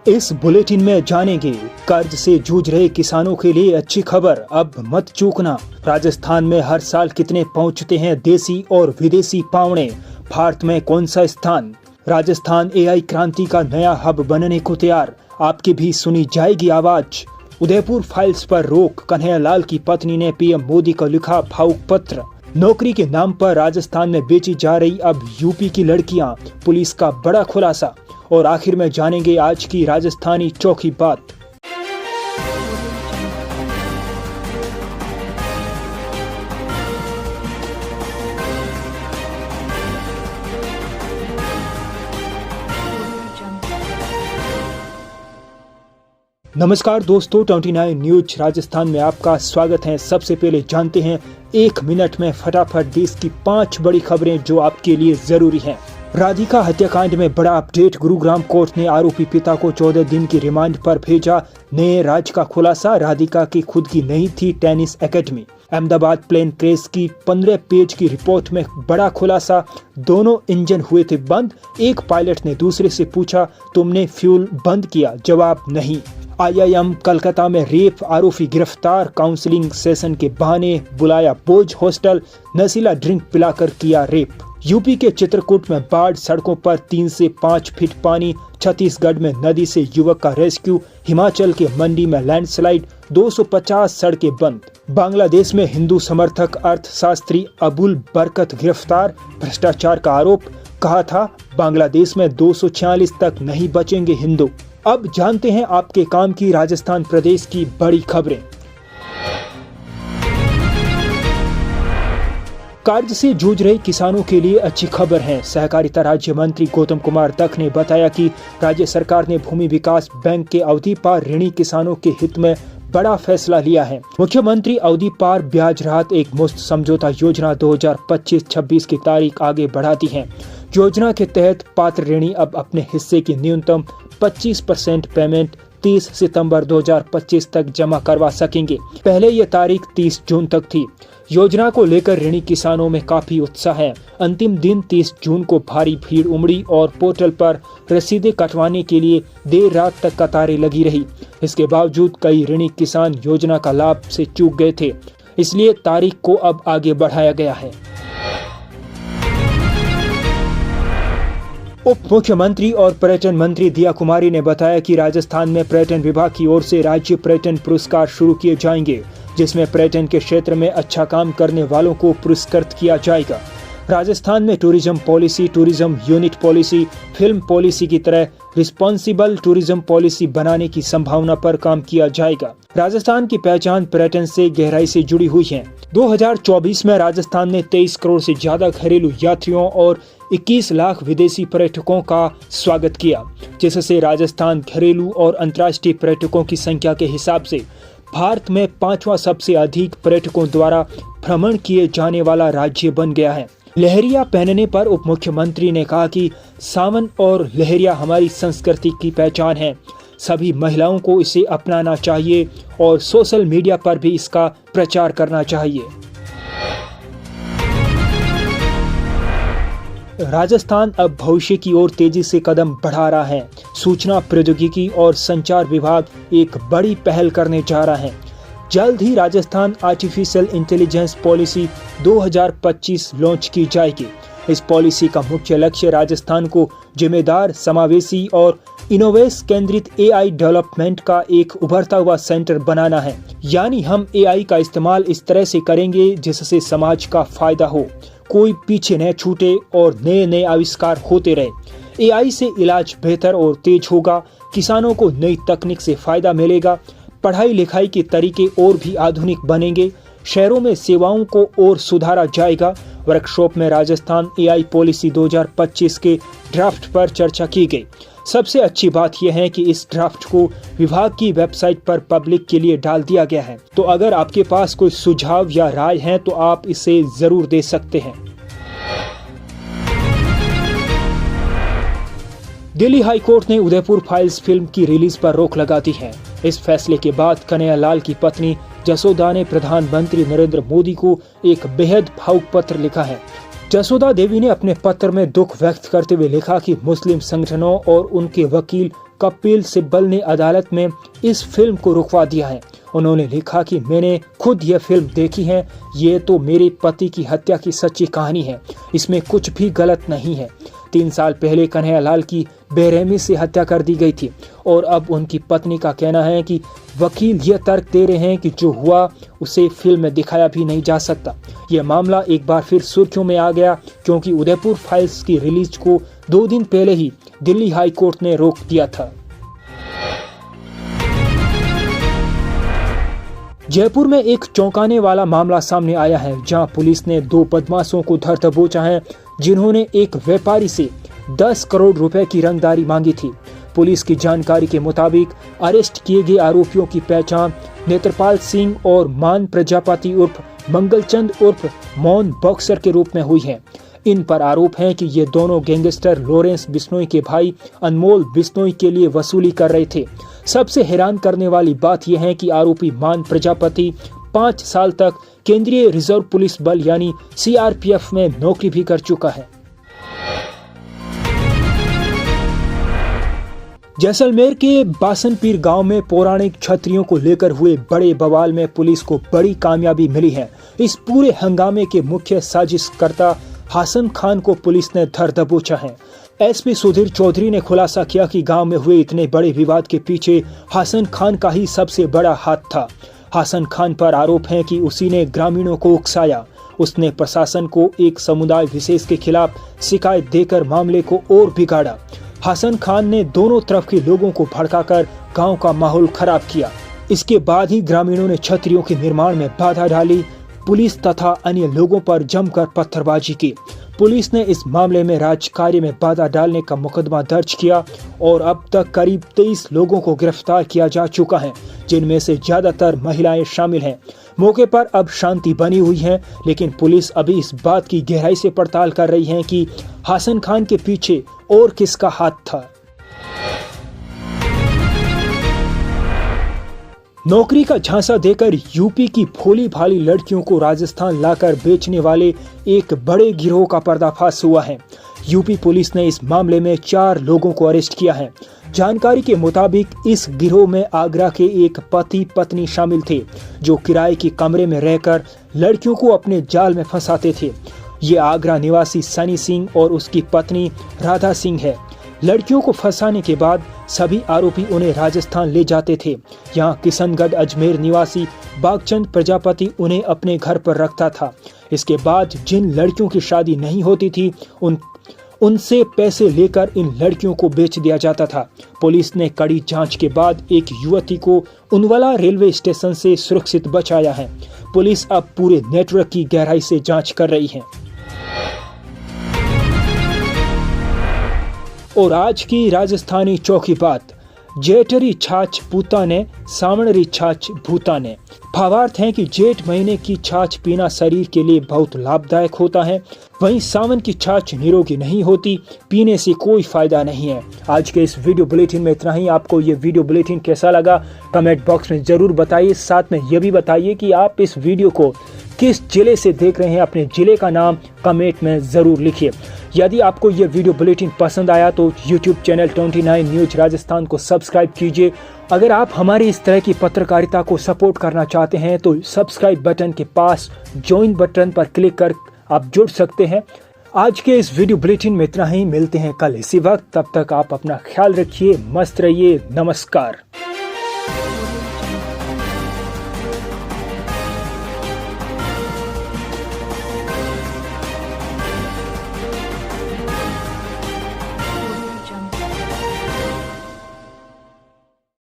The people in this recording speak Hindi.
इस बुलेटिन में जानेंगे, कर्ज से जूझ रहे किसानों के लिए अच्छी खबर, अब मत चूकना। राजस्थान में हर साल कितने पहुंचते हैं देसी और विदेशी पावड़े, भारत में कौन सा स्थान। राजस्थान एआई क्रांति का नया हब बनने को तैयार, आपकी भी सुनी जाएगी आवाज। उदयपुर फाइल्स पर रोक, कन्हैयालाल की पत्नी ने पीएम मोदी को लिखा भावुक पत्र। नौकरी के नाम पर राजस्थान में बेची जा रही अब यूपी की लड़कियां, पुलिस का बड़ा खुलासा। और आखिर में जानेंगे आज की राजस्थानी चौकी बात। नमस्कार दोस्तों, 29 न्यूज राजस्थान में आपका स्वागत है। सबसे पहले जानते हैं 1 मिनट में फटाफट देश की 5 बड़ी खबरें जो आपके लिए जरूरी हैं। राधिका हत्याकांड में बड़ा अपडेट, गुरुग्राम कोर्ट ने आरोपी पिता को 14 दिन की रिमांड पर भेजा। नए राज का खुलासा, राधिका की खुद की नहीं थी tennis academy. Ahmedabad plane crash की 15 पेज की रिपोर्ट में बड़ा खुलासा, दोनों इंजन हुए थे बंद। एक पायलट ने दूसरे से पूछा, तुमने फ्यूल बंद किया? जवाब नहीं। IIM कलकत्ता में रेप आरोपी गिरफ्तार, काउंसलिंग सेशन के बहाने बुलाया बोझ हॉस्टल, नशीला ड्रिंक पिलाकर किया रेप। यूपी के चित्रकूट में बाढ़, सड़कों पर 3 से 5 फीट पानी। छत्तीसगढ़ में नदी से युवक का रेस्क्यू। हिमाचल के मंडी में लैंडस्लाइड, 250 सड़कें बंद। बांग्लादेश में हिंदू समर्थक अर्थशास्त्री अबुल बरकत गिरफ्तार, भ्रष्टाचार का आरोप। कहा था बांग्लादेश में 246 तक नहीं बचेंगे हिंदू। अब जानते हैं आपके काम की राजस्थान प्रदेश की बड़ी खबरें। कर्ज से जूझ रहे किसानों के लिए अच्छी खबर है। सहकारिता राज्य मंत्री गौतम कुमार दत्त ने बताया कि राज्य सरकार ने भूमि विकास बैंक के अवधि पार ऋणी किसानों के हित में बड़ा फैसला लिया है। मुख्यमंत्री अवधि पार ब्याज राहत एक मुश्त समझौता योजना 2025-26 की तारीख आगे बढ़ा दी है। योजना के तहत पात्र ऋणी अब अपने हिस्से की न्यूनतम 25% पेमेंट 30 सितंबर 2025 तक जमा करवा सकेंगे। पहले ये तारीख 30 जून तक थी। योजना को लेकर ऋणी किसानों में काफी उत्साह है। अंतिम दिन 30 जून को भारी भीड़ उमड़ी और पोर्टल पर रसीदें कटवाने के लिए देर रात तक कतारें लगी रही। इसके बावजूद कई ऋणी किसान योजना का लाभ से चूक गए थे, इसलिए तारीख को अब आगे बढ़ाया गया है। उप मुख्यमंत्री और पर्यटन मंत्री दिया कुमारी ने बताया कि राजस्थान में पर्यटन विभाग की ओर से राज्य पर्यटन पुरस्कार शुरू किए जाएंगे, जिसमें पर्यटन के क्षेत्र में अच्छा काम करने वालों को पुरस्कृत किया जाएगा। राजस्थान में tourism policy, tourism unit policy, film policy की तरह रिस्पॉन्सिबल टूरिज्म पॉलिसी बनाने की संभावना पर काम किया जाएगा। राजस्थान की पहचान पर्यटन से गहराई से जुड़ी हुई है। 2024 में राजस्थान ने 23 करोड़ से ज्यादा घरेलू यात्रियों और 21 लाख विदेशी पर्यटकों का स्वागत किया, जिससे राजस्थान घरेलू और अंतर्राष्ट्रीय पर्यटकों की संख्या के हिसाब से भारत में 5वां सबसे अधिक पर्यटकों द्वारा भ्रमण किए जाने वाला राज्य बन गया है। लहरिया पहनने पर उप मुख्यमंत्री ने कहा कि सावन और लहरिया हमारी संस्कृति की पहचान है। सभी महिलाओं को इसे अपनाना चाहिए और सोशल मीडिया पर भी इसका प्रचार करना चाहिए। राजस्थान अब भविष्य की ओर तेजी से कदम बढ़ा रहा है। सूचना प्रौद्योगिकी और संचार विभाग एक बड़ी पहल करने जा रहा है। जल्द ही Rajasthan artificial intelligence policy 2025 launch की जाएगी। इस पॉलिसी का मुख्य लक्ष्य राजस्थान को जिम्मेदार, समावेशी और इनोवेशन केंद्रित AI डेवलपमेंट का एक उभरता हुआ सेंटर बनाना है। यानी हम AI का इस्तेमाल इस तरह से करेंगे जिससे समाज का फायदा हो, कोई पीछे न छूटे और नए नए आविष्कार होते रहे। AI से इलाज बेहतर और तेज होगा, किसानों को नई तकनीक से फायदा मिलेगा, पढ़ाई लिखाई के तरीके और भी आधुनिक बनेंगे, शहरों में सेवाओं को और सुधारा जाएगा। वर्कशॉप में राजस्थान AI पॉलिसी 2025 के ड्राफ्ट पर चर्चा की गई। सबसे अच्छी बात यह है कि इस ड्राफ्ट को विभाग की वेबसाइट पर पब्लिक के लिए डाल दिया गया है, तो अगर आपके पास कोई सुझाव या राय है तो आप इसे जरूर दे सकते हैं। दिल्ली हाई कोर्ट ने उदयपुर फाइल्स फिल्म की रिलीज पर रोक लगा दी है। इस फैसले के बाद कन्हैयालाल की पत्नी जसोदा ने प्रधानमंत्री नरेंद्र मोदी को एक बेहद भावुक पत्र लिखा है। जसोदा देवी ने अपने पत्र में दुख व्यक्त करते हुए लिखा कि मुस्लिम संगठनों और उनके वकील कपिल सिब्बल ने अदालत में इस फिल्म को रुकवा दिया है। उन्होंने लिखा कि मैंने खुद यह फिल्म देखी है, ये तो मेरे पति की हत्या की सच्ची कहानी है, इसमें कुछ भी गलत नहीं है। 3 साल पहले कन्हैयालाल की बेरहमी से हत्या कर दी गई थी और अब उनकी पत्नी का कहना है कि वकील यह तर्क दे रहे हैं कि जो हुआ उसे फिल्म में दिखाया भी नहीं जा सकता। यह मामला एक बार फिर सुर्खियों में आ गया क्योंकि उदयपुर फाइल्स की रिलीज को 2 दिन पहले ही दिल्ली हाई कोर्ट ने रोक दिया था। जयपुर में एक चौंकाने वाला मामला सामने आया है, जहां पुलिस ने 2 बदमाशों को धर दबोचा है जिन्होंने एक व्यापारी से 10 करोड़ रुपए की रंगदारी मांगी थी। पुलिस की जानकारी के मुताबिक अरेस्ट किए गए आरोपियों की पहचान नेत्रपाल सिंह और मान प्रजापति उर्फ मंगलचंद उर्फ मौन बॉक्सर के रूप में हुई है। इन पर आरोप है कि ये दोनों गैंगस्टर लॉरेंस बिश्नोई के भाई अनमोल बिश्नोई के लिए वसूली कर रहे थे। सबसे हैरान करने वाली बात यह है कि आरोपी मान प्रजापति 5 साल तक केंद्रीय रिजर्व पुलिस बल यानी CRPF में नौकरी भी कर चुका है। जैसलमेर के बासनपीर गांव में पौराणिक क्षत्रियों को लेकर हुए बड़े बवाल में पुलिस को बड़ी कामयाबी मिली है। इस पूरे हंगामे के मुख्य साजिशकर्ता हासन खान को पुलिस ने धर दबोचा है। SP सुधीर चौधरी ने खुलासा किया कि गांव में हुए इतने बड़े विवाद के पीछे हासन खान का ही सबसे बड़ा हाथ था। हासन खान पर आरोप है कि उसी ने ग्रामीणों को उकसाया। उसने प्रशासन को एक समुदाय विशेष के खिलाफ शिकायत देकर मामले को और बिगाड़ा। हासन खान ने दोनों तरफ के लोगों को भड़काकर गांव का माहौल खराब किया। इसके बाद ही ग्रामीणों ने क्षत्रियों के निर्माण में बाधा डाली। पुलिस तथा अन्य लोगों पर जमकर पत्थरबाजी की। पुलिस ने इस मामले में राजकार्य में बाधा डालने का मुकदमा दर्ज किया और अब तक करीब 23 लोगों को गिरफ्तार किया जा चुका है, जिनमें से ज्यादातर महिलाएं शामिल हैं। मौके पर अब शांति बनी हुई है, लेकिन पुलिस अभी इस बात की गहराई से पड़ताल कर रही है कि हासन खान के पीछे और किसका हाथ था। नौकरी का झांसा देकर यूपी की भोली भाली लड़कियों को राजस्थान लाकर बेचने वाले एक बड़े गिरोह का पर्दाफाश हुआ है। यूपी पुलिस ने इस मामले में 4 लोगों को अरेस्ट किया है। जानकारी के मुताबिक इस गिरोह में आगरा के एक पति पत्नी शामिल थे, जो किराए के कमरे में रहकर लड़कियों को अपने जाल में फंसाते थे। ये आगरा निवासी सनी सिंह और उसकी पत्नी राधा सिंह है। लड़कियों को फंसाने के बाद सभी आरोपी उन्हें राजस्थान ले जाते थे। यहाँ किशनगढ़ अजमेर निवासी बागचंद प्रजापति उन्हें अपने घर पर रखता था। इसके बाद जिन लड़कियों की शादी नहीं होती थी उनसे पैसे लेकर इन लड़कियों को बेच दिया जाता था। पुलिस ने कड़ी जांच के बाद एक युवती को उनवला रेलवे स्टेशन से सुरक्षित बचाया है। पुलिस अब पूरे नेटवर्क की गहराई से जांच कर रही है। और आज की राजस्थानी चौकी बात, जेठरी छाछ पूताने सावणरी छाछ भूताने। भावार्थ है कि जेठ महीने की छाछ पीना शरीर के लिए बहुत लाभदायक होता है, वहीं सावन की छाछ निरोगी नहीं होती, पीने से कोई फायदा नहीं है। आज के इस वीडियो बुलेटिन में इतना ही। आपको ये वीडियो बुलेटिन कैसा लगा कमेंट बॉक्स में जरूर बताइए। साथ में ये भी बताइए कि आप इस वीडियो को किस जिले से देख रहे हैं। अपने जिले का नाम कमेंट में जरूर लिखिए। यदि आपको ये वीडियो बुलेटिन पसंद आया तो YouTube चैनल 29 न्यूज राजस्थान को सब्सक्राइब कीजिए। अगर आप हमारी इस तरह की पत्रकारिता को सपोर्ट करना चाहते हैं तो सब्सक्राइब बटन के पास ज्वाइन बटन पर क्लिक कर आप जुड़ सकते हैं। आज के इस वीडियो बुलेटिन में इतना ही। मिलते हैं कल इसी वक्त। तब तक आप अपना ख्याल रखिए, मस्त रहिए। नमस्कार।